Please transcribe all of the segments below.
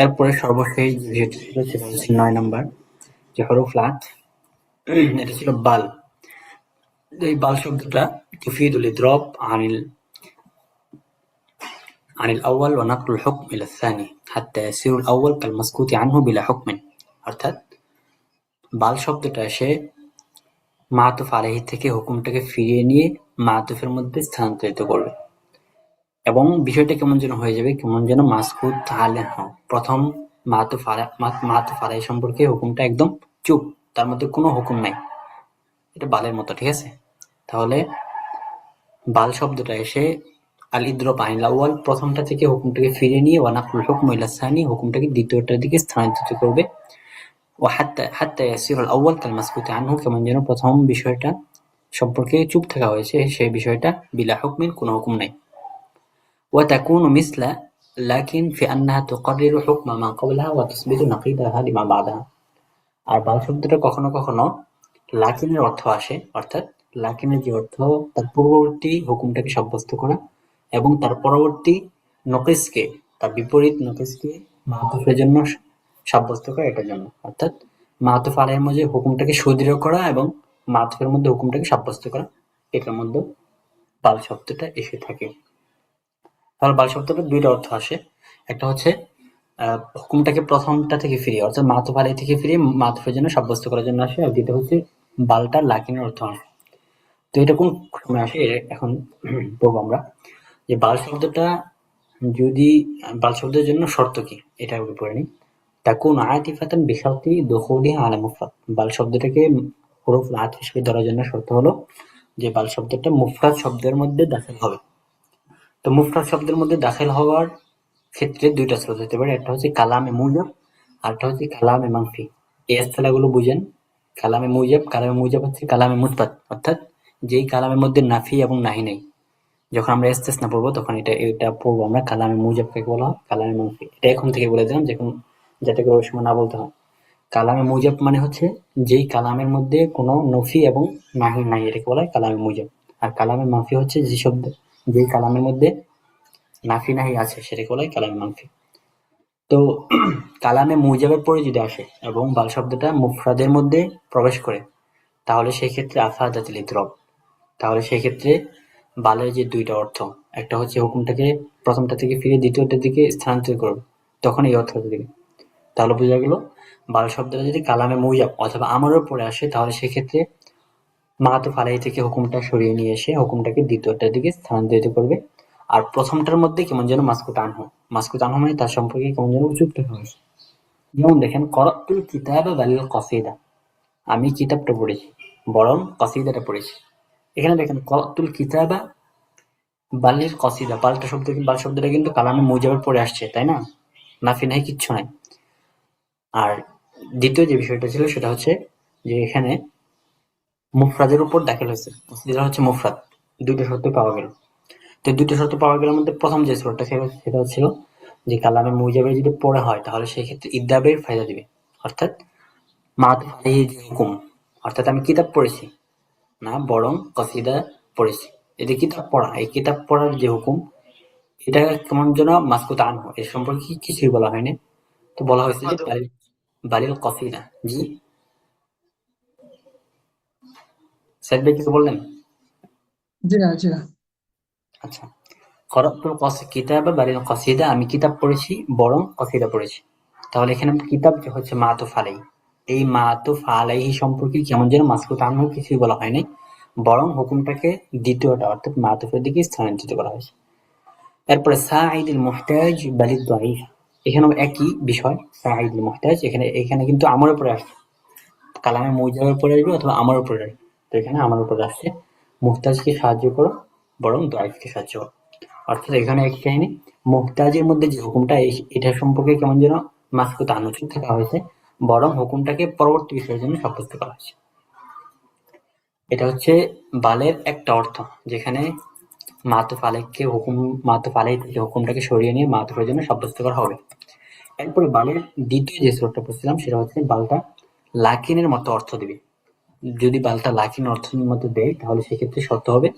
এরপরে সর্বশেষ যে বিষয়টি ছিল সেটা হচ্ছে ৯ নাম্বার যে হরফ লাত। এটা ছিল বাল। এই বাল শব্দটা তুফিদুল ইদরাব عن الأول ونقل الحكم إلى الثاني حتى يصير الأول كالمسكوت عنه بلا حكم। অর্থাৎ বাল শব্দটা এসে মাতুফ আলাইহি থেকে হুকুমটাকে ফিরিয়ে নিয়ে মাতুফের মধ্যে স্থানান্তরিত করবে এবং বিষয়টা কেমন যেন হয়ে যাবে, কেমন যেন মাসকুত আলাইহ। প্রথম মাতুফ আলাইহি সম্পর্কে হুকুমটা একদম চুপ, তার মধ্যে কোনো হুকুম নাই, এটা বালের মতো, ঠিক আছে? তাহলে বাল শব্দটা এসে আল ইদরাব আনিল আউয়াল প্রথমটা থেকে হুকুমটাকে ফিরিয়ে নিয়ে ওয়ানাকুল হুকম ইলা সানি হুকুমটাকে দ্বিতীয়টার দিকে স্থানান্তরিত করবে। ও হাত্তা ইয়াসির আল আউয়াল কাল মাসকুতি আনহু কেমন যেন প্রথম বিষয়টা সম্পর্কে চুপ থাকা হয়েছে সেই বিষয়টা বিলা হুকমিন, কোনো হুকুম নাই। ওয়া তাকুনু মিসলা লাকিন ফি আন্নাহা তুকাররিরু হুকমা মা ক্বাবলাহা ওয়া তুসবিতু নাকিদাহা লিমা বাদাহা। আর বাল শব্দটা কখনো কখনো লাকিনের অর্থ আসে, অর্থাৎ লাকিনের যে অর্থ তার পূর্ববর্তী হুকুমটাকে সাব্যস্ত করা এবং তার পরবর্তী নকিসকে, তার বিপরীত নকিসকে মাতুফের জন্য সাব্যস্ত করা, এটার জন্য। অর্থাৎ মাতুফ আলাইহির মধ্যে হুকুমটাকে সুদৃঢ় করা এবং মাতুফের মধ্যে হুকুমটাকে সাব্যস্ত করা, এটার মধ্যে বাল শব্দটা এসে থাকে। তাহলে বাল শব্দটা দুইটা অর্থ আসে। একটা হচ্ছে হুকুমটাকে প্রথমটা থেকে ফিরিয়ে, অর্থাৎ মাতুফ আলাইহি থেকে ফিরিয়ে মাতুফের জন্য সাব্যস্ত করার জন্য আসে। আর দ্বিতীয় হচ্ছে বালটা লাকিনের অর্থ আসে। তো এটা কোন সময় আসে এখন বলবো আমরা। যে বাল শব্দটা যদি বাল শব্দের জন্য শর্ত কি এটা আগে পড়ে নিই। তাকুন আতিফাতান বিশারতি দুখুলিহা আলা মুফরাদ। বাল শব্দটাকে হরফ আতিফ হিসেবে ধরার জন্য শর্ত হলো যে বাল শব্দটা মুফরাদ শব্দের মধ্যে দাখিল হবে। তো মুফরাদ শব্দের মধ্যে দাখিল হওয়ার ক্ষেত্রে দুইটা স্রোত হতে পারে, একটা হচ্ছে কালামে মুজাব আর একটা হচ্ছে কালামে মানফি। এই এসতলাহগুলো বুঝেন। কালামে মুজাব হচ্ছে কালামে মুসবাত, অর্থাৎ যেই কালামের মধ্যে নাফি এবং নাহি নেই। যখন আমরা ইস্তেসনা পড়বো তখন এটা পড়বো আমরা কালামে মুজাব কাকে বলা হয়, কালামে মানফি। এটা এখন থেকে বলে দিলাম যাতে করে ওই সময় না বলতে হয়। কালামে মুজাব মানে হচ্ছে যেই কালামের মধ্যে কোনো নফি এবং নাহি নাই, এটাকে বলা হয় কালামে মুজাব। আর কালামে মানফি হচ্ছে যেই কালামের মধ্যে নাফি নাহি আছে সেটাকে বলা হয় কালামে মানফি। তো কালামে মুজাবের পরে যদি আসে এবং বাল শব্দটা মুফরাদের মধ্যে প্রবেশ করে তাহলে সেক্ষেত্রে আফাদাতিল ইতরব। তাহলে সেক্ষেত্রে বালের যে দুইটা অর্থ, একটা হচ্ছে হুকুমটাকে প্রথমটা থেকে ফিরে দ্বিতীয়টার দিকে স্থানান্তর করবে, তখন এই অর্থটা দিবে। তাহলে বোঝা গেল বাল শব্দটা যদি কালামে মুজাব অথবা আমরের পরে আসে তাহলে সেক্ষেত্রে মাতুফ আলাইহি থেকে হুকুমটা সরিয়ে নিয়ে এসে হুকুমটাকে দ্বিতীয়টার দিকে স্থানান্তরিত করবে। আর প্রথমটার মধ্যে কেমন যেন মাসকুত আনহু মানে তার সম্পর্কে কেমন যেন চুপ থাকা হয়েছে। যেমন দেখেন করাতুল কিতাবা বালিল কসিদা, আমি কিতাবটা পড়েছি বরং কসিদাটা পড়েছি। এখানে দেখেন করাতুল কিতাবা বালিল কসিদা, বাল শব্দটা কিন্তু কালামে মুজাবের পরে আসছে, তাই না? নাফি নাই, কিচ্ছু নাই। আর দ্বিতীয় যে বিষয়টা ছিল সেটা হচ্ছে যে এখানে মুফরাদের উপর দাখিল হয়েছে, কসিদা হচ্ছে মুফরাদ। দুইটা শর্ত পাওয়া গেল। তো দুইটা শর্ত পাওয়া গেলের মধ্যে প্রথম যে শর্তটা সেটা ছিল যে কালামে মুজাবের যদি পড়ে হয় তাহলে সেই ক্ষেত্রে ইদ্দাবের ফায়দা দিবে, অর্থাৎ মাতুফ আলাইহি যে হুকুম, অর্থাৎ আমি কিতাব পড়েছি না বরং কসিদা পড়েছি। এই যে কিতাব পড়া, এই কিতাব পড়ার যে হুকুম এটা কেমন যেন মাসকুত আনহু, এর সম্পর্কে কিছুই বলা হয়নি। তো বলা হয়েছে যে বালিল কসিদা। জি সাইদ ভাই কিছু বললেন? জি না, জি না। আচ্ছা, করাতুল কিতাবা বালিল কসিদা, আমি কিতাব পড়েছি বরং কসিদা পড়েছি। তাহলে এখানে কিতাব যে হচ্ছে মাতুফ আলাইহি, এই মাতুফ আলাইহি সম্পর্কে কেমন যেন মাসকুত আনহু কিছুই বলা হয়নি, বরং হুকুমটাকে দ্বিতীয়টা অর্থাৎ মাতুফের দিকে স্থানান্তরিত করা হয়েছে। এরপরে সাঈদুল মুহতাজ বালিদ দাঈফ, এখানেও একই বিষয়। সাঈদুল মুহতাজ এখানে কিন্তু আমার উপরে আসছে, কালামে মুজাবের উপরে আসবে অথবা আমার উপরে আসবে। তো এখানে আমার উপরে আসছে মুহতাজকে সাহায্য করো বরং দাঈফকে সাহায্য করো। অর্থাৎ এখানে এক কাহিনী, মুহতাজের মধ্যে যে হুকুমটা এটা সম্পর্কে কেমন যেন মাসকুত আনুচুপ থাকা হয়েছে, বরং হুকুমটাকে পরবর্তী বিষয়ের জন্য সাব্যস্ত করা হয়েছে। এটা হচ্ছে বালের একটা অর্থ, যেখানে মাতুফ আলাইহি থেকে হুকুমটাকে সরিয়ে নিয়ে মাতুফের জন্য সাব্যস্ত করা হবে। এরপরে বালের দ্বিতীয় যে সুরটা পড়ছিলাম সেটা হচ্ছে বালটা লাকিনের মতো অর্থ দিবে। যদি বালটা লাকিন অর্থের মতো দেয় তাহলে সেক্ষেত্রে শর্ত হবে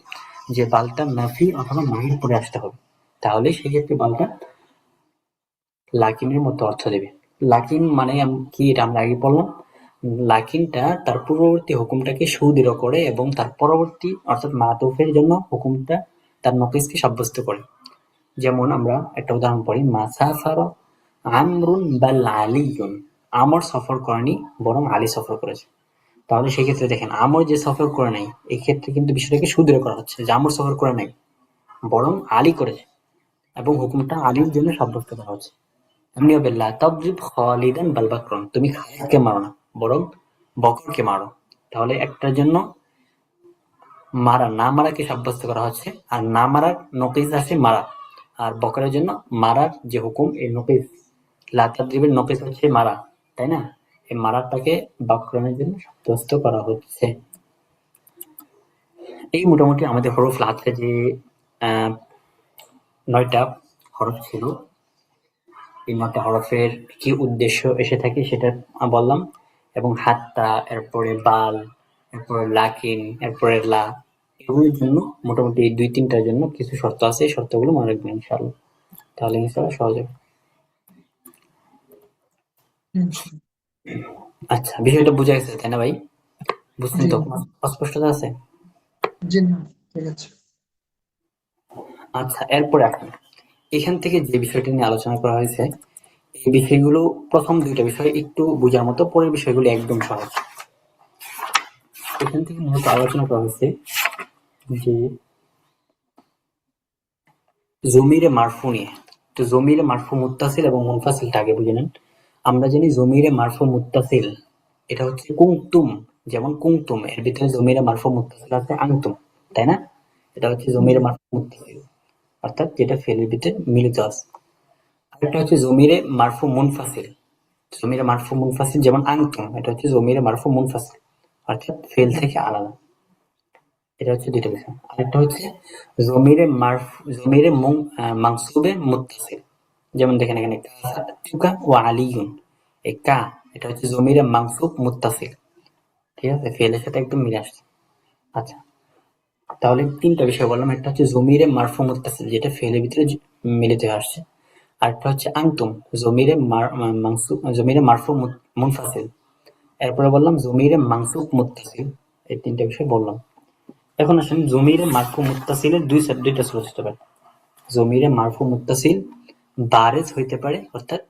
যে বালটা নাফি অথবা নাহির পরে আসতে হবে। তাহলে সেক্ষেত্রে বালটা লাকিনের মতো অর্থ দেবে। লাকিন মানে কি, এটা আমরা আগে বললাম। লাকিনটা তার পূর্ববর্তী হুকুমটাকে সুদৃঢ় করে এবং তার পরবর্তী অর্থাৎ মাতুফের জন্য হুকুমটা তার নকিসকে সাব্যস্ত করে। যেমন আমরা একটা উদাহরণ পড়ি, মাসাফার আমরুন বাল আলিয়ুন, আমর সফর করেনি বরং আলী সফর করেছে। তাহলে সেক্ষেত্রে দেখেন, আমর যে সফর করে নাই, এই ক্ষেত্রে কিন্তু বিষয়টাকে সুদৃঢ় করা হচ্ছে যে আমর সফর করে নাই বরং আলী করেছে এবং হুকুমটা আলীর জন্য সাব্যস্ত করা হচ্ছে। এমনি হবে লা তাদরিব খালিদান বাল বাকরান, তুমি খালিদকে মারো না বরং বকরকে মারো। তাহলে একটার জন্য মারা না মারাকে সাব্যস্ত করা হচ্ছে, আর না মারার নকিস আছে মারা, আর বকরের জন্য মারার যে হুকুম, এই নকিস লা তাদরিবের নকিস হচ্ছে মারা, তাই না? এই মারাটাকে বাকরণের জন্য সাব্যস্ত করা হচ্ছে। এই মোটামুটি আমাদের হরফ লাতে যে আহ ৯টা হরফ ছিল, এই ৯টা হরফের কি উদ্দেশ্য এসে থাকে সেটা বললাম। এবং হাত্তা, এরপরে বাল, এরপরে লাকিন, এরপরে লা, এগুলোর জন্য মোটামুটি এই ২-৩টার জন্য কিছু শর্ত আছে, এই শর্তগুলো মনে রাখবেন ইনশাআল্লাহ। তাহলে ইনশাআল্লাহ সহজ হবে। ইনশাআল্লাহ। আচ্ছা, বিষয়টা বুঝা গেছে তাই না ভাই? বুঝছেন জি তো? অস্পষ্টতা আছে? জি না, ঠিক আছে। আচ্ছা, এরপরে আসুন, এখান থেকে যে বিষয়টি নিয়ে আলোচনা করা হয়েছে, এই বিষয়গুলো প্রথম ২টা বিষয় একটু বোঝার মতো, পরের বিষয়গুলো একদম সহজ। এখান থেকে মূলত আলোচনা করা হয়েছে যে জমিরে মারফু নিয়ে। তো জমিরে মারফু মুত্তাসিল এবং মুনফাসিলটা আগে বুঝে নেন। আমরা জানি জমিরে মারফু মুত্তাসিল এটা হচ্ছে কুনতুম, যেমন কুনতুম এর ভিতরে জমিরে মারফু মুত্তাসিল আছে আনতুম, তাই না? এটা হচ্ছে জি জমিরে মারফু মুত্তাসিল, অর্থাৎ যেটা ফেলের ভিতরে মিলিত আছে। আরেকটা হচ্ছে জমিরে মারফু মুনফাসিল। জমিরে মারফু মুনফাসিল যেমন আনতুম, এটা হচ্ছে জমিরে মারফু মুনফাসিল, অর্থাৎ ফেল থেকে আলাদা। এটা হচ্ছে ২টা বিষয়। আরেকটা হচ্ছে জমিরে মানসুবে মুত্তাসিল। যেমন দেখেন এখানে কাতুকা ও আলিয়ুন, এই কা এটা হচ্ছে জমিরে মানসুব মুত্তাসিল, ঠিক আছে? ফেলের সাথে একদম মিলে আসছে। আচ্ছা, তাহলে ৩টা বিষয় বললাম। একটা হচ্ছে জমিরে মারফু মুত্তাসিল, যেটা ফেলের ভিতরে মিলিত হয়ে আসছে। আরেকটা হচ্ছে আনতুম, জমিরে মারফু মুনফাসিল। এরপরে বললাম জমিরে মানসুব মুত্তাসিল। এই ৩টা বিষয় বললাম। এখন আসেন জমিরে মারফু মুত্তাসিলের ২টা সোর্স হতে পারে। জমিরে মারফু মুত্তাসিল বারেজ হইতে পারে, অর্থাৎ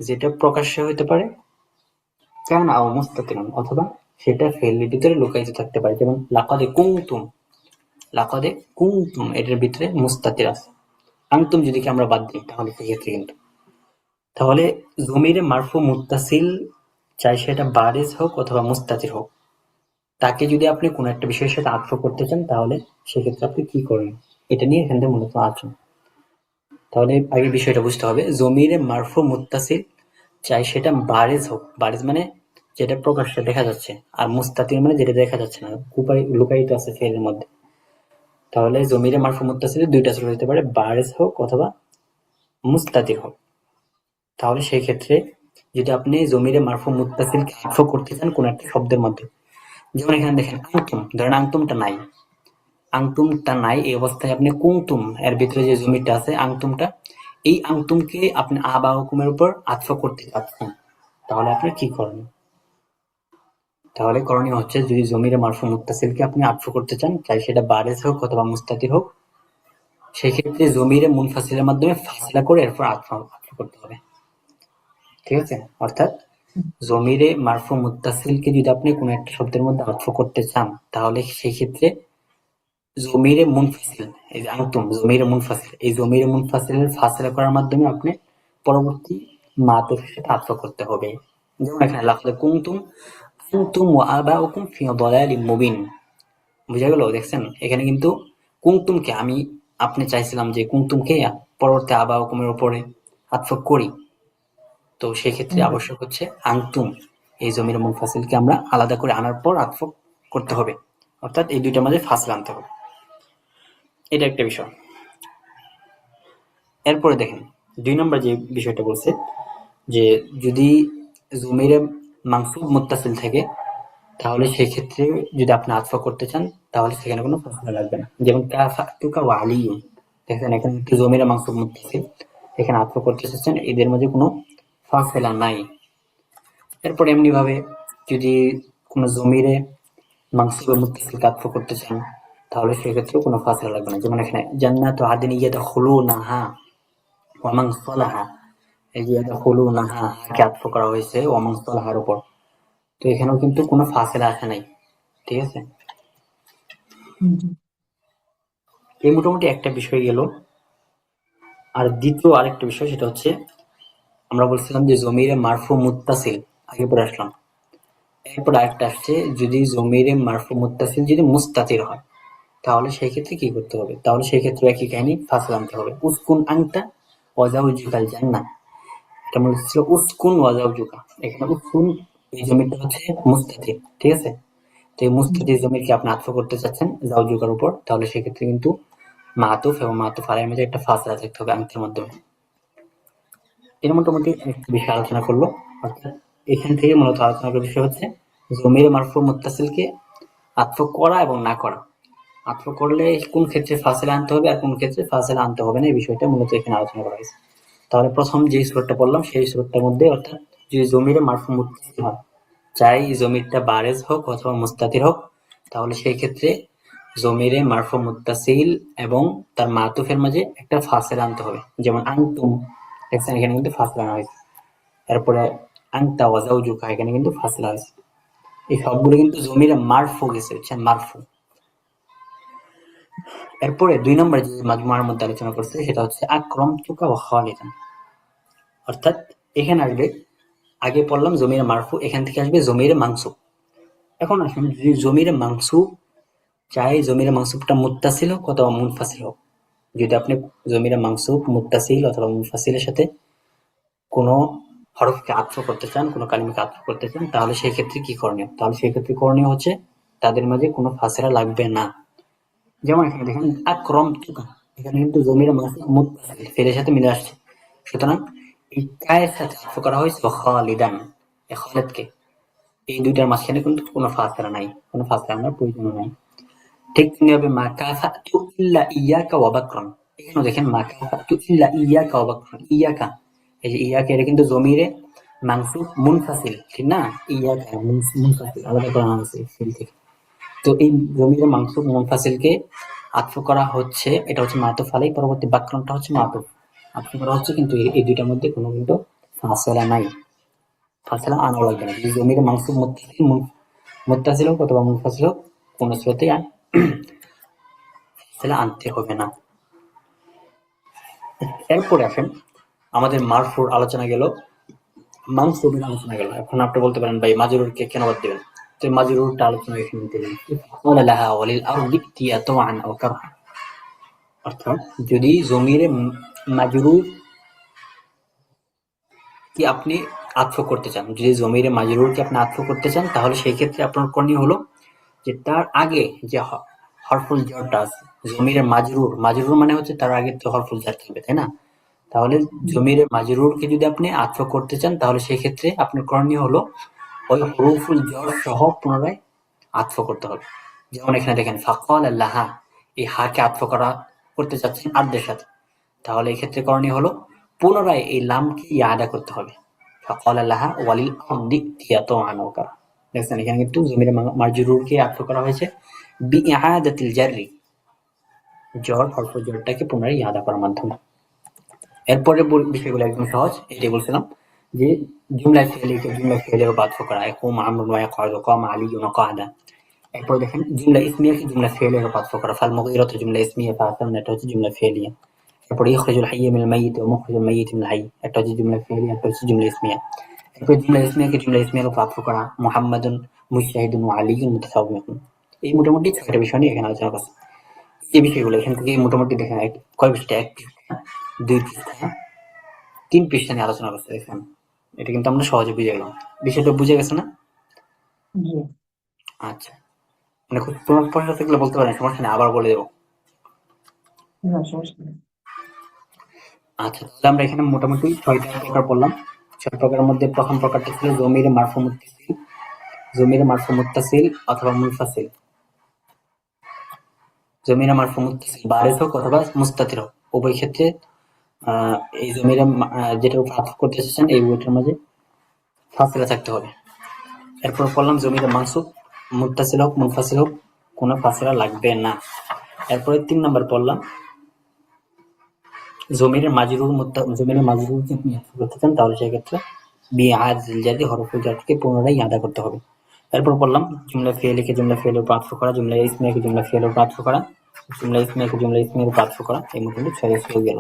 যেটা প্রকাশ্যে হইতে পারে, কেন আও মুস্তাতিরুন, অথবা সেটা ফেলের ভিতরে লুকায়িত থাকতে পারে। যেমন লাকাদে কুনতুম, লাকাদে কুনতুম এটার ভিতরে মুস্তাতির আছে। আনতুম যদি কি আমরা বাদ দিই তাহলে সেক্ষেত্রে কিন্তু, তাহলে জমিরে মারফু মুত্তাসিল চাই সেটা বারেজ হোক অথবা মুস্তাতির হোক, তাকে যদি আপনি কোনো একটা বিষয়ের সাথে আত্ম করতে চান তাহলে সেক্ষেত্রে আপনি কি করেন, এটা নিয়ে এখান থেকে মূলত আলোচনা। তাহলে আগে বিষয়টা বুঝতে হবে, জমিরে মারফু মুত্তাসিল চাই সেটা বারেজ হোক, বারেজ মানে যেটা প্রকাশ্যে দেখা যাচ্ছে, আর মুস্তাতির মানে যেটা দেখা যাচ্ছে না, লুকায়িত আছে ফেলের মধ্যে। তাহলে জমিরে মারফু মুত্তাসিলের ২টা সুর হতে পারে, বারেজ হোক অথবা মুস্তাতির হোক। তাহলে সেই ক্ষেত্রে যদি আপনি জমিরে মারফু মুত্তাসিলকে আত্ম করতে চান কোন একটা শব্দের মধ্যে, যেমন এখানে দেখেন আংতুম, ধরেন আংতুমটা নাই, আংতুমটা নাই, এই অবস্থায় আপনি কুংতুম এর ভিতরে যে জমিটা আছে আংতুমটা, এই আংতুমকে আপনি আবা হুকুমের উপর আত্ম করতে চাচ্ছেন, তাহলে আপনি কি করেন? তাহলে করণীয় হচ্ছে, যদি জমিরে মারফু মুত্তাসিলকে আপনি আত্ম করতে চান, চাই সেটা বারেজ হোক অথবা মুস্তাতির হোক, সেই ক্ষেত্রে জমিরে মুনফাসিলের মাধ্যমে ফাসলা করে এরপর আত্ম করতে হবে, ঠিক আছে? অর্থাৎ জমিরে মারফু মুত্তাসিলকে যদি আপনি কোনো একটা শব্দের মধ্যে আত্ম করতে চান, তাহলে সেই ক্ষেত্রে জমিরে মুনফাসিল, এই যে আনতুম জমিরে মুনফাসিল, এই জমিরে মুনফাসিলের ফাসলা করার মাধ্যমে আপনি পরবর্তী মাতুফের সাথে আত্ম করতে হবে। যেমন এখানে লাকাদ কুনতুম আনতুম ওয়া আবাউকুম ফি দালালিম মুবিন, বুঝা গেল? দেখছেন এখানে কিন্তু কুনতুমকে আমি আপনি চাইছিলাম যে কুনতুমকে পরবর্তী আবাউকুমের উপরে আত্ম করি, তো সেক্ষেত্রে হুম, আবশ্যক হচ্ছে আনতুম এই জমির মুনফাসিলকে আমরা আলাদা করে আনার পর আত্ম করতে হবে, অর্থাৎ এই দুইটার মাঝে ফাসলা আনতে হবে। এটা একটা বিষয়। এরপরে দেখেন ২ নম্বর যে বিষয়টা বলছে, যে যদি জমিরে মানসুব মুত্তাসিল থাকে, তাহলে সেক্ষেত্রে যদি আপনি আতফা করতে চান তাহলে সেখানে কোনো ফাসলা লাগবে না। যেমন কাফাতুকা ওয়া আলিয়ুন, দেখেন এখানে একটু জমিরে মানসুব মুত্তাসিল, এখানে আত্ম করতে চাচ্ছেন, এদের মাঝে কোনো ফাসিলা নাই। এরপর এমনি ভাবে যদি কোনো জমিরে মানসুবে মুত্তাসিলকে আত্ম করতে চান তাহলে সেক্ষেত্রে কোনো ফাসিলা লাগবে না। যেমন এখানে জান্নাতু আদনি ইয়াদখুলুনাহা ওয়া মান সালাহা, এই যে ইয়াদখুলুনাহা কে আত্ম করা হয়েছে ওয়া মান সালাহার উপর, তো এখানেও কিন্তু কোনো ফাসিলা আসে নাই, ঠিক আছে। জি এই মোটামুটি একটা বিষয় গেল। আর দ্বিতীয় আরেকটা বিষয় সেটা হচ্ছে আমরা বলছিলাম যে জমিরে মারফু মুত্তাসিল আগে পরে আসলাম, এরপর আরেকটা আসছে যদি জমিরে মারফু মুত্তাসিল যদি মুস্তাতির হয় তাহলে সেই ক্ষেত্রে কি করতে হবে, তাহলে সেই ক্ষেত্রে একই কাহিনী ফাসল আনতে হবে। উসকুন আনতা ওয়াজাউজুকাল জান্নাহ, এটা মনে হচ্ছিল উসকুন ওয়াজাউজুকা, এখানে উসকুন এই জমিটা হচ্ছে মুস্তাতির, ঠিক আছে। তো এই মুস্তাতির জমিকে আপনি আত্ম করতে চাচ্ছেন জাউজুকার উপর, তাহলে সেক্ষেত্রে কিন্তু মাতুফ এবং মাতুফ আলাইহির মধ্যে একটা ফাসলা থাকতে হবে আনতের মাধ্যমে। এর মোটামুটি একটা বিষয় আলোচনা করলো, অর্থাৎ এখান থেকে মূলত আলোচনা করার বিষয় হচ্ছে জমির মারফু মুত্তাসিলকে আত্ম করা এবং না করা। আত্ম করলে কোন ক্ষেত্রে ফাসিলা আনতে হবে আর কোন ক্ষেত্রে ফাসিলা আনতে হবে না, এই বিষয়টা মূলত এখানে আলোচনা করা হয়েছে। তাহলে প্রথম যে সূরাটা পড়লাম সেই সূরাটার মধ্যে অর্থাৎ যদি জমিরে মারফু মুত্তাসিল হয়, চাই জমিরটা বারেজ হোক অথবা মুস্তাতির হোক, তাহলে সেই ক্ষেত্রে জমিরে মারফু মুত্তাসিল এবং তার মাতুফের মাঝে একটা ফাসিলা আনতে হবে। যেমন আনতুম, দেখছেন এখানে কিন্তু ফাসিলা আনা হয়েছে। এরপরে আনতা ওয়া যাওজুকা, এখানে কিন্তু ফাসিলা হয়েছে। এই সবগুলো কিন্তু জমিরে মারফু গেছে, হচ্ছে মারফু। এরপরে ২ নম্বর যে মাজমুআর মধ্যে আলোচনা করছে সেটা হচ্ছে আকরামতুকা ওয়া খালিদান, অর্থাৎ এখানে আসবে, আগে পড়লাম জমিরে মারফু, এখান থেকে আসবে জমিরে মানসুব। এখন আসুন যদি জমিরে মানসুব চাই জমিরে মানসুবটা মুত্তাসিল হোক অথবা মুনফাসিল হোক, যদি আপনি জমিরে মানসুব মুত্তাসিল অথবা মুনফাসিলের সাথে কোনো হরফকে আত্ম করতে চান, কোনো কালিমাকে আত্ম করতে চান, তাহলে সেই ক্ষেত্রে কি করণীয়, তাহলে সেই ক্ষেত্রে করণীয় হচ্ছে তাদের মাঝে কোনো ফাসিলা লাগবে না। যেমন এখানে দেখেন আকরামতুকা, এখানে কিন্তু জমির মানসুব মুত্তাসিল ফেলের সাথে মিলে আসছে, সুতরাং এই কায়ের সাথে আত্ম করা হয়েছে খালিদান, এই খালিদকে, এই দুইটার মাঝখানে কিন্তু কোনো ফাসিলা নাই, কোনো ফাসিলা আনার প্রয়োজন নাই। ঠিক তেমনি হবে মা কাফাতু ইল্লা ইয়াকা ওয়া বাকরান, এখানেও দেখেন মা কাফাতু ইল্লা ইয়াকা ওয়া বাকরান, ইয়াকা, এই যে ইয়াকা এটা কিন্তু জমিরে মানসুব মুনফাসিল, ঠিক না, ইয়াকা মুনফাসিল আলাদা করা হয়েছে ফিল থেকে। তো এই জমিরে মানসুব মুনফাসিলকে আতফ করা হচ্ছে, এটা হচ্ছে মাতুফ আলাই, পরবর্তী বাক্যটা হচ্ছে মাতুফ আতফ করা হচ্ছে, কিন্তু এই দুইটার মধ্যে কোনো কিন্তু ফাসলা নাই, ফাসলা আনাও লাগবে না। যদি জমিরে মানসুব মুত্তাসিল হোক অথবা মুনফাসিল হোক, কোনো স্রোতেই ফাসলা আনতে হবে না। এরপরে আসেন আমাদের মারফুর আলোচনা গেল, মানসুবের আলোচনা গেল। এখন আপনি বলতে পারেন ভাই মাজরুরকে কেন বাদ দিবেন, তো মাজরুরটা আলোচনা এখানে দিলেন ওয়ালা লাহা ওয়ালিল আরদি ইতিয়া তাওআন আও কারহা, অর্থাৎ যদি জমিরে মাজরুর কি আপনি আতফ করতে চান, যদি জমিরে মাজরুর কি আপনি আতফ করতে চান, তাহলে সেই ক্ষেত্রে আপনার করণীয় হলো যে তার আগে যে হরফুল জারটা আছে, জমিরে মাজরুর, মাজরুর মানে হচ্ছে তার আগে তো হরফুল জার থাকবে, তাই না। তাহলে জমিরে মাজরুরকে যদি আপনি আতফ করতে চান তাহলে সেই ক্ষেত্রে আপনার করণীয় হলো ওই হরফুল জর সহ পুনরায় আতফ করতে হবে। যেমন এখানে দেখেন ফাকাল লাহা, এই হাকে আতফ করতে চাচ্ছেন আদ্দের সাথে, তাহলে এই ক্ষেত্রে করণীয় হলো পুনরায় এই লামকে ইয়াদা করতে হবে, ফাকাল লাহা ওয়ালিল আরদি ইয়াতাআন আও কারহা। দেখছেন এখানে কিন্তু জমিরে মাজরুরকে আতফ করা হয়েছে বিইআদাতিল জাররি, জর হরফুল জরটাকে পুনরায় ইয়াদা করার মাধ্যমে। এরপরে বিষয়গুলো একদম সহজ, এটাই বলছিলাম যে জুমলা ফেলিকে জুমলা ফেলের উপর আতফ করা, ইয়াকুম আমরুন ওয়া ইয়াকউদু কামা আলিয়ুন ওয়া কা'আদা। এরপর দেখেন জুমলা ইসমিয়াকে জুমলা ফেলের উপর আতফ করা, ফাল মুগীরাতু জুমলা ইসমিয়া, ফাআতামনা এটা হচ্ছে জুমলা ফেলিয়া। এরপর ইখরিজুল হাইয়্য মিনাল মাইয়িত ওয়া মুখরিজুল মাইয়িত মিনাল হাইয়্য, এটা হচ্ছে জুমলা ফেলিয়া, এটা হচ্ছে জুমলা ইসমিয়া। এরপর জুমলা ইসমিয়াকে জুমলা ইসমিয়ার উপর আতফ করা, মুহাম্মাদুন মুজতাহিদুন ওয়া আলিয়ুন মুতাসাওবিকুন। এই মোটামুটি ৬টা বিষয় নিয়ে এখানে আলোচনা করছি। এই বিষয়গুলো এখান থেকে মোটামুটি দেখেন কয় পৃষ্ঠা, ১ পৃষ্ঠা, ২ পৃষ্ঠা, ৩ পৃষ্ঠা নিয়ে আলোচনা করতে দেখেন, এটা কিন্তু আমরা সহজে বুঝে গেলাম। বিষয়টা বুঝে গেছে না? জি আচ্ছা, মানে খুব তোমার প্রশ্ন থাকলে বলতে পারেন, সমস্যা নেই, আবার বলে দেবো। না সমস্যা নেই। আচ্ছা, তাহলে আমরা এখানে মোটামুটি ৬টা প্রকার বললাম। ৬ প্রকারের মধ্যে প্রথম প্রকারটা ছিল জমিরে মারফু মুত্তাসিল, জমিরে মারফু মুত্তাসিল অথবা মুনফাসিল, জমিরে মারফু মুত্তাসিল বারিজ হোক অথবা মুস্তাতির হোক, উভয় ক্ষেত্রে এই জমির যেটা আতফ করতে এসেছেন এই বইটার মাঝে ফাসিলা থাকতে হবে। এরপর পড়লাম জমির মানসুব মুত্তাসিল হোক মুনফাসিল হোক কোনো ফাসিলা লাগবে না। এরপরে 3 নাম্বার পড়লাম জমির মাজরুর যদি আপনি আতফ করতে চান তাহলে সেক্ষেত্রে বিআজিল জারি হরফুল জারকে পুনরায় আদা করতে হবে। এরপর পড়লাম জুমলা ফি'লিকে জুমলা ফি'লের উপর আতফ করা, জুমলা ইসমিয়াকে জুমলা ফি'লের উপর আতফ করা, জুমলা ইসমিয়াকে জুমলা ইসমিয়ের উপর আতফ করা। এই মোটামুটি 6 হয়ে গেল।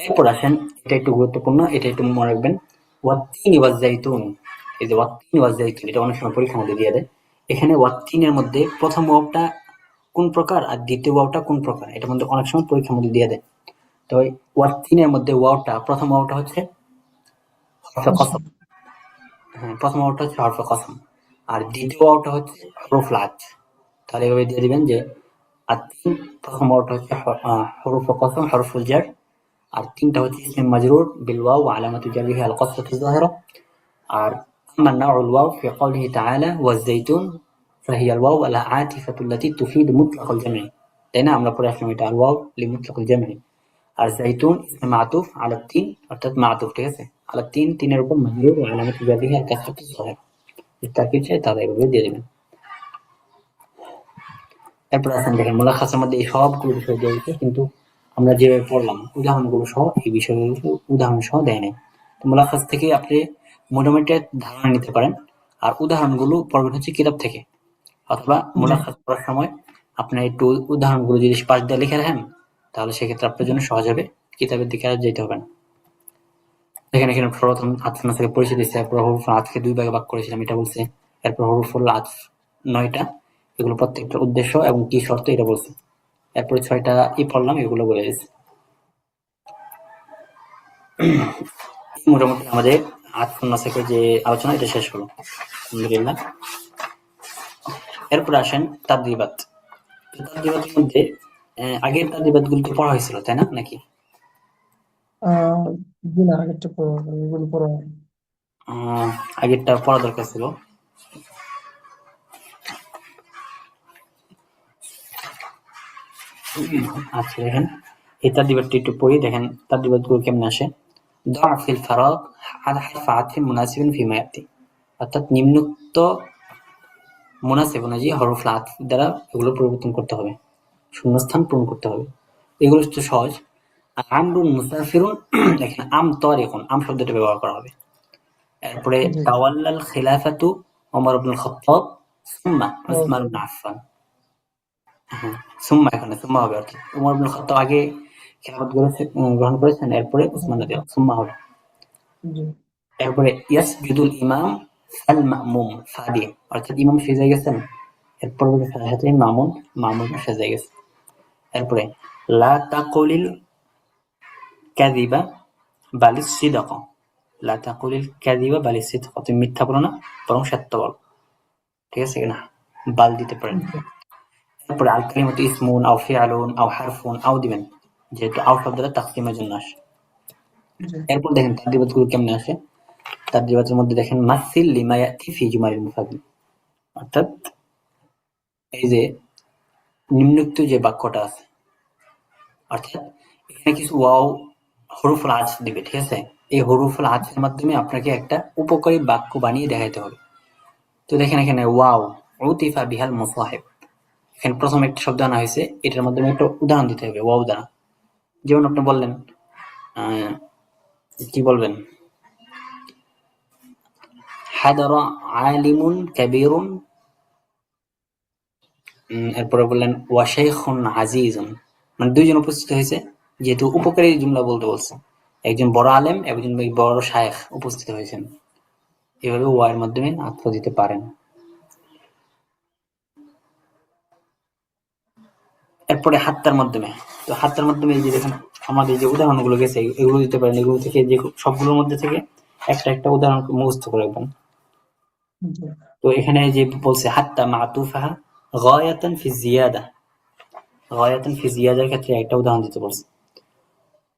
এরপর আসেন, এটা একটু গুরুত্বপূর্ণ, এটা একটু মনে রাখবেন। ওয়াত্তিনি ওয়াজ্জাইতুন, এই যে ওয়াত্তিনি ওয়াজ্জাইতুন এটা অনেক সময় পরীক্ষার মধ্যে দিয়ে দেয়। এখানে ওয়াত্তিনের মধ্যে প্রথম ওয়াওটা কোন প্রকার আর দ্বিতীয় ওয়াওটা কোন প্রকার, এটার মধ্যে অনেক সময় পরীক্ষার মধ্যে দিয়ে দেয়। তো ওয়াত্তিনের মধ্যে প্রথম ওয়াওটা হচ্ছে হরফে কসম। হ্যাঁ, প্রথম ওয়াওটা হচ্ছে হরফে কসম আর দ্বিতীয় ওয়াওটা হচ্ছে হরফুল আতফ। তাহলে এভাবে দিয়ে দিবেন যে আত্তিন প্রথম ওয়াওটা হচ্ছে হরফে কসম হরফুল জার, আর 3টা হচ্ছে ইসম মাজরুর বিল ওয়াও ওয়া আলামাতু জারিহি আল কাসরাতু যাহিরা। আর আম্মা নাউল ওয়াও ফি কওলিহি তাআলা ওয়াজ-যাইতুন ফাহিয়া আল ওয়াও আল আতিফাতু আল্লাতী তুফিদু মুতলাকাল জাম'i। তাই না, আমরা পড়ে আসলাম এটা আল ওয়াও লি মুতলাকাল জাম'i। আর যাইতুন ইসম মাতুফ আলা তিন, অর্থাৎ মাতুফ, ঠিক আছে, আলা তিন, তিনের উপর মাজরুর ওয়া আলামাতু জারিহি আল কাসরাতু যাহিরা। তারকিব চাই তাহলে এভাবে দিয়ে দিবেন। এরপর আসেন দেখেন মুলাখাসের মধ্যে এই সবগুলো বিষয় দেওয়া হয়েছে, কিন্তু আমরা যেভাবে পড়লাম উদাহরণগুলো সহ এই বিষয়গুলো উদাহরণ সহ দেয় নাই। তো মুলাখাস থেকে আপনি মোটামুটি ধারণা নিতে পারেন, আর উদাহরণগুলো পড়বেন হচ্ছে কিতাব থেকে, অথবা মুলাখাস পড়ার সময় আপনার একটু উদাহরণগুলো যদি পাশ দিয়ে লিখে রাখেন তাহলে সেক্ষেত্রে আপনার জন্য সহজ হবে, কিতাবের দিকে আর যেতে হবে না। দেখেন এখানে প্রথম আতফ থেকে পরিচয় দিচ্ছে, এরপর হরফ আতফকে 2 ভাগে ভাগ করেছিলাম এটা বলছে, এরপর হরফুল আতফ 9টা, এগুলো প্রত্যেকটা উদ্দেশ্য এবং কি শর্ত এটা বলছে, এরপরে 6টা পড়লাম, এগুলো বলে দিচ্ছে। মোটামুটি আমাদের আতফুন নাসখের যে আলোচনা এটা শেষ হলো, আলহামদুলিল্লাহ। এরপর আসেন তাদরিবাত। তাদরিবাতের মধ্যে আগের তাদরিবাত গুলো তো পড়া হয়েছিল তাই না, নাকি? আগেরটা পড়া আগেরটা পড়া দরকার ছিল। আচ্ছা দেখেন এই তাদরিবাতটি একটু পড়ি, দেখেন তাদরিবাত গুলো কেমন আসে। ضع في الفراغ حرف عطف مناسب فيما يأتي, অর্থাৎ নিম্নোক্ত মুনাসিব অনুযায়ী হরফুল আতফ দ্বারা এগুলো পরিবর্তন করতে হবে, শূন্যস্থান পূরণ করতে হবে। এগুলো হচ্ছে সহজ। আর আমরুন মুসাফিরুন, এখানে আম তারিকুন, আম শব্দটা ব্যবহার করা হবে। এরপরে তাওয়াল্লাল খিলাফাতু ওমর ইবনুল খাত্তাব সুম্মা উসমান ইবনে আফফান। হ্যাঁ, সুম্মা, এখানে সুম্মা হবে, অর্থাৎ ওমর ইবনুল খাত্তাব আগে খেলাফত গ্রহণ করেছেন, এরপরে উসমান রাদিয়াল্লাহু আনহু, সুম্মা হবে। এরপরে ইয়াসজুদুল ইমাম আল মামুম, ফা দিয়ে, অর্থাৎ ইমাম সেজে গেছেন, এর পরবর্তী সাথে মামুম সেজে গেছে। এরপরে লা তাকুলিল কাযিবা বালিস সিদক, লা তাকুলিল কাযিবা বালিস সিদক, তুমি মিথ্যা বলো না বরং সত্য বলো, ঠিক আছে না, বাল দিতে পারেন। এরপরে আল কালিমাতু ইসমুন আও ফিআলুন আও হারফুন, আও দিবেন, যেহেতু আও শব্দটা তাকসিমের জন্য আসে। এরপর দেখেন তাদরিবাতগুলো কেমনে আসে। তাদরিবাতের মধ্যে দেখেন মাসিল লিমা ইয়াতি ফি জুমালিল মুফাদ্দাল, অর্থাৎ এই যে নিম্নোক্ত যে বাক্যটা আছে, অর্থাৎ এখানে কিছু ওয়াও হরফুল আতফ দিবে, ঠিক আছে, এই হরফুল আতফের মাধ্যমে আপনাকে একটা উপকারী বাক্য বানিয়ে দেখাতে হবে। তো দেখেন এখানে ওয়াও উতিফা বিহাল মুসাহিব, এখানে প্রথম একটা শব্দ আনা হয়েছে, এটার মাধ্যমে একটা উদাহরণ দিতে হবে ওয়াও দ্বারা। যেমন আপনি বললেন কি বলবেন, হাদারা আলিমুন কাবীরুন, এরপরে বললেন ওয়া শাইখুন আজিজুন, মানে দুইজন উপস্থিত হয়েছে, যেহেতু উপকারী জুমলা বলতে বলছে, একজন বড় আলেম একজন বড় শায়েখ উপস্থিত হয়েছেন, এভাবে ওয়ার মাধ্যমে আত্ম দিতে পারেন। এরপরে হাত্তার মাধ্যমে, তো হাত্তার মাধ্যমে এই যে দেখেন আমাদের যে উদাহরণগুলো গেছে এগুলো দিতে পারেন, এগুলো থেকে যে সবগুলোর মধ্যে থেকে একটা একটা উদাহরণ মুখস্থ করে রাখবেন। তো এখানে যে বলছে হাত্তা মাতুফাহা গায়াতান ফি জিয়াদা, গায়াতান ফি জিয়াদার ক্ষেত্রে একটা উদাহরণ দিতে বলছে।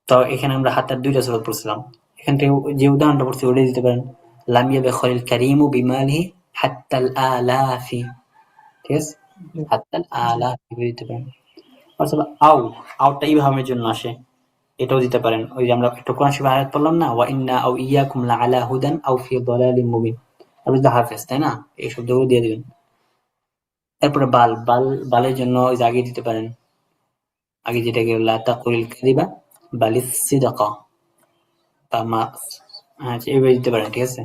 তো এখানে আমরা হাত্তার 2টা সূরা পড়ছিলাম, এখান থেকে যে উদাহরণটা পড়ছি ওটাই দিতে পারেন, লাম ইয়াবখালিল কারীমু বিমালিহি হাত্তাল আলাফি, ঠিক আছে, জি হাত্তাল জি আলা এভাবে দিতে পারেন। অথবা আও, আওটা ইবহামের জন্য আসে, এটাও দিতে পারেন। ওই যে আমরা একটা কোরআন শরীফের আয়াত পড়লাম না, ওয়া ইন্না আও ইয়াকুম লাআলা হুদান আও ফি দালালিম মুবিন, আপনি তো হাফেজ তাই না, এই শব্দগুলো দিয়ে দিবেন। এরপরে বাল বাল বালের জন্য ওই যে আগে দিতে পারেন, আগে যেটা গেল লা তাকুলিল কাযিবা বালিস সিদকা বা মা, হ্যাঁ এইভাবে দিতে পারেন, ঠিক আছে।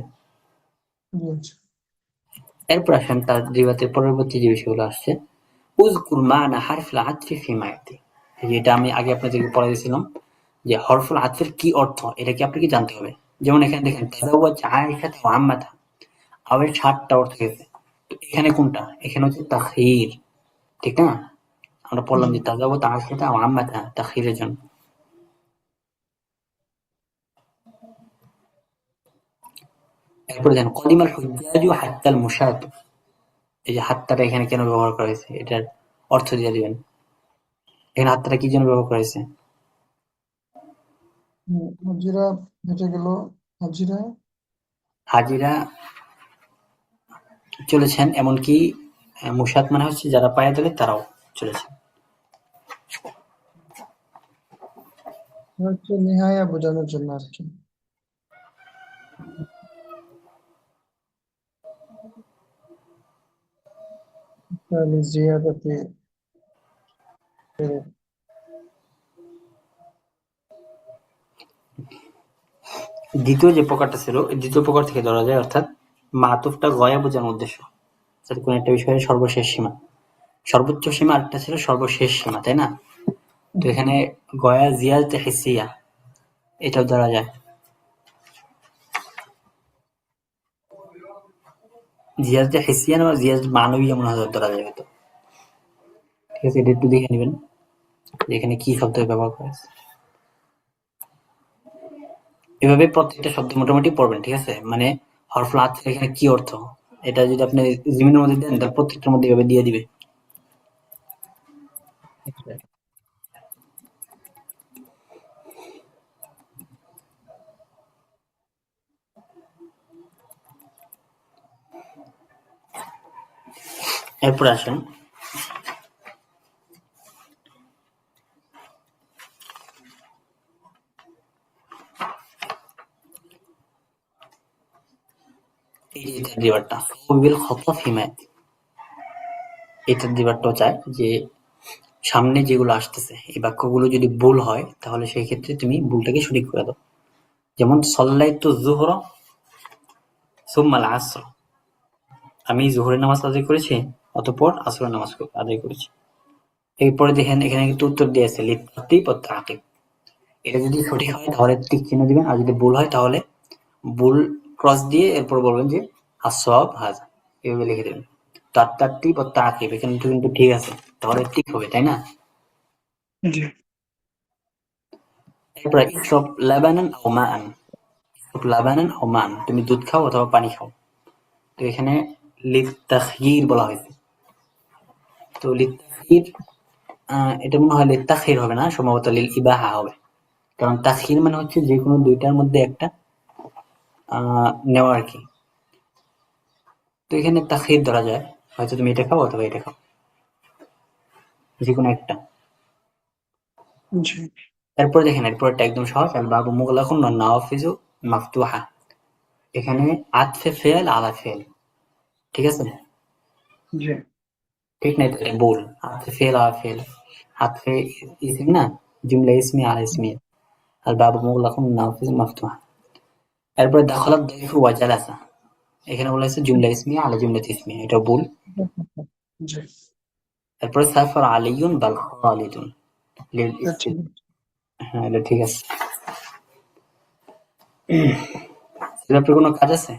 জি এরপর আসেন তার রিওয়াতের পরবর্তী যে বিষয়গুলো আসছে, উযকুর মা'না হারফিল আতফি ফিমা ইয়াতি। যেটা আমি আগে আপনাদেরকে পড়াইছিলাম যে হরফুল আতফের কি অর্থ, এটা কি আপনাকে জানতে হবে। যেমন এখানে দেখেন তাজাওয়াজ আয়েশা ওয়া আম্মাতা, আওয়ের ৭টা অর্থ গেছে। তো এখানে কোনটা? এখানে হচ্ছে তাখীর, ঠিক না? আমরা পড়লাম জি যে তাজাওয়াজ আয়েশা ওয়া আম্মাতা তাখীরের জন্য। এরপরে দেখেন কদিমাল হুজ্জাজু হাত্তাল মুশাত, এই যে হাত্তাটা এখানে কেন ব্যবহার করা হয়েছে এটার অর্থ দিয়ে দিবেন। এখানে হাত্তাটা কি জন্য ব্যবহার করা হয়েছে? হাজিরা হেঁটে গেল, হাজিরা হাজিরা চলেছেন, এমনকি মুশাত মানে হচ্ছে যারা পায়ে দলে তারাও চলেছেন। হচ্ছে নেহায়া বোঝানোর জন্য আর কি। তাহলে জিয়াদাতে দ্বিতীয় যে প্রকারটা ছিল, এই দ্বিতীয় প্রকার থেকে ধরা যায়, অর্থাৎ মাতুফটা গয়া বোঝানোর উদ্দেশ্য, অর্থাৎ কোন একটা বিষয়ের সর্বশেষ সীমা, সর্বোচ্চ সীমা আরেকটা ছিল সর্বশেষ সীমা, তাই না? তো এখানে গয়া জিয়াদতে হিসিয়া, এটাও ধরা যায়। জিয়াদতে হিসিয়া না জিয়াদ মানবীয় মনে হয় ধরা যায় হয়তো, ঠিক আছে। এটা একটু দেখে নেবেন যে এখানে কি শব্দ ব্যবহার করা হয়েছে। এভাবে প্রত্যেকটা শব্দ মোটামুটি পড়বেন, ঠিক আছে। মানে হরফুল আতফের এখানে কি অর্থ, এটা যদি আপনি জিমিনের মধ্যে দেন তাহলে প্রত্যেকটার মধ্যে এভাবে দিয়ে দিবে। এরপরে আসেন এই যে এটার দিবারটা সবিল খতা ফিমায়াত, এটার দিবারটাও চায় যে সামনে যেগুলো আসতেছে এই বাক্যগুলো যদি ভুল হয় তাহলে সেই ক্ষেত্রে তুমি ভুলটাকে সঠিক করে দাও। যেমন সল্লাইতু যুহরা সুম্মাল আসর, আমি জোহরের নামাজ আদায় করেছি অতঃপর আসরের নামাজ আদায় করেছি। এরপরে দেখেন এখানে কিন্তু উত্তর দিয়েছে লিত্তারতিব ওয়াত তাকিব, এটা যদি সঠিক হয় তাহলে টিক চিহ্ন দিবেন, আর যদি ভুল হয় তাহলে ভুল ক্রস দিয়ে এরপর বলবেন যে আসওয়াব হাযা, এভাবে লিখে দেবেন। তার তারতিব ওয়াত তাকিব এখানে কিন্তু ঠিক আছে, তাহলে ঠিক হবে, তাই না? জি এরপরে ইশরাব লাবানান আও মাআন, ইশরাব লাবানান আও মাআন, তুমি দুধ খাও অথবা পানি খাও। তো এখানে লিত্তাখয়ির বলা হয়েছে। তো লিত্তাখয়ির এটা মনে হয় লিত্তাখির হবে না, সম্ভবত লিল ইবাহা হবে। কারণ তাখির মানে হচ্ছে যে কোনো দুইটার মধ্যে একটা নেওয়া আর কি। তো এখানে তাখির ধরা যায়, হয়তো তুমি এটা খাও অথবা এটা খাও, যে কোনো একটা। জি এরপরে দেখেন এরপরটা একদম সহজ, আল বাবু মুগলাকুন ওয়ান নাওয়াফিজু মাফতুহা, এখানে আতফে ফেল আলা ফেল, ঠিক আছে। জি ঠিক না, এটা ভুল। আতফে ফেল আলা ফেল, আতফে ইসম না, জুমলা ইসমি আলা ইসমি, আল বাবু মুগলাকুন ওয়ান নাওয়াফিজু মাফতুহা। এরপরে দাখালাত দাইফু ওয়া জালাসা, এখানে বলা হয়েছে জুমলা ইসমিয়া আলা জুমলাত ইসমিয়া, এটা ভুল। জি এরপরে সাফার আলিয়ুন বাল খালিদুন লিল এটা ঠিক। হ্যাঁ এটা ঠিক আছে। তাহলে আপনার কোনো কাজ আছে?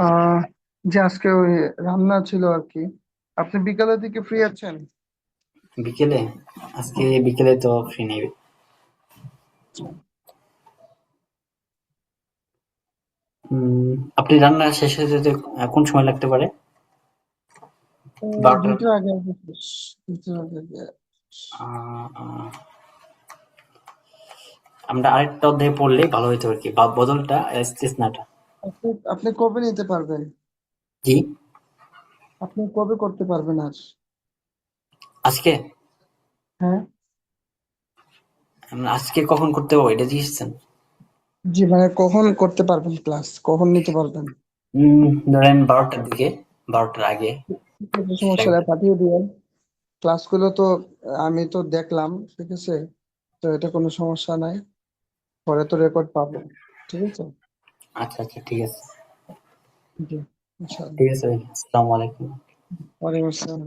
আহ যে আজকে ওই রান্না ছিল আর কি। আপনি বিকালের দিকে ফ্রি আছেন? বিকেলে? আজকে বিকেলে তো ফ্রি নেই। আপনি রান্না শেষ হতে যেতে কোন সময় লাগতে পারে? 12টার? দুইটার আগে আর কি শেষ। দুইটার আগে আমরা আরেকটা অধ্যায় পড়লেই ভালো হইতো আর কি, বা বদলটা ইস্তিসনাটা। আপনি আপনি কবে নিতে পারবেন? জি, আপনি কবে করতে পারবেন আর? আজকে? হ্যাঁ। আজকে কখন করতে হবে এটা জিজ্ঞেসছেন? জি, মানে কখন করতে পারবেন, ক্লাস কখন নিতে পারবেন? ধরেন 12টার দিকে, 12টার আগে কোনো সমস্যা লাগবে। নেই, পাঠিয়ে দিবেন। ক্লাসগুলো তো আমি তো দেখলাম, ঠিক আছে, তো এটা কোনো সমস্যা নাই, পরে তো রেকর্ড পাবো, ঠিক আছে। আচ্ছা আচ্ছা, ঠিক আছে। জি, ইনশাআল্লাহ। ঠিক আছে ভাই, আসসালামু আলাইকুম। ওয়ালাইকুম আসসালাম।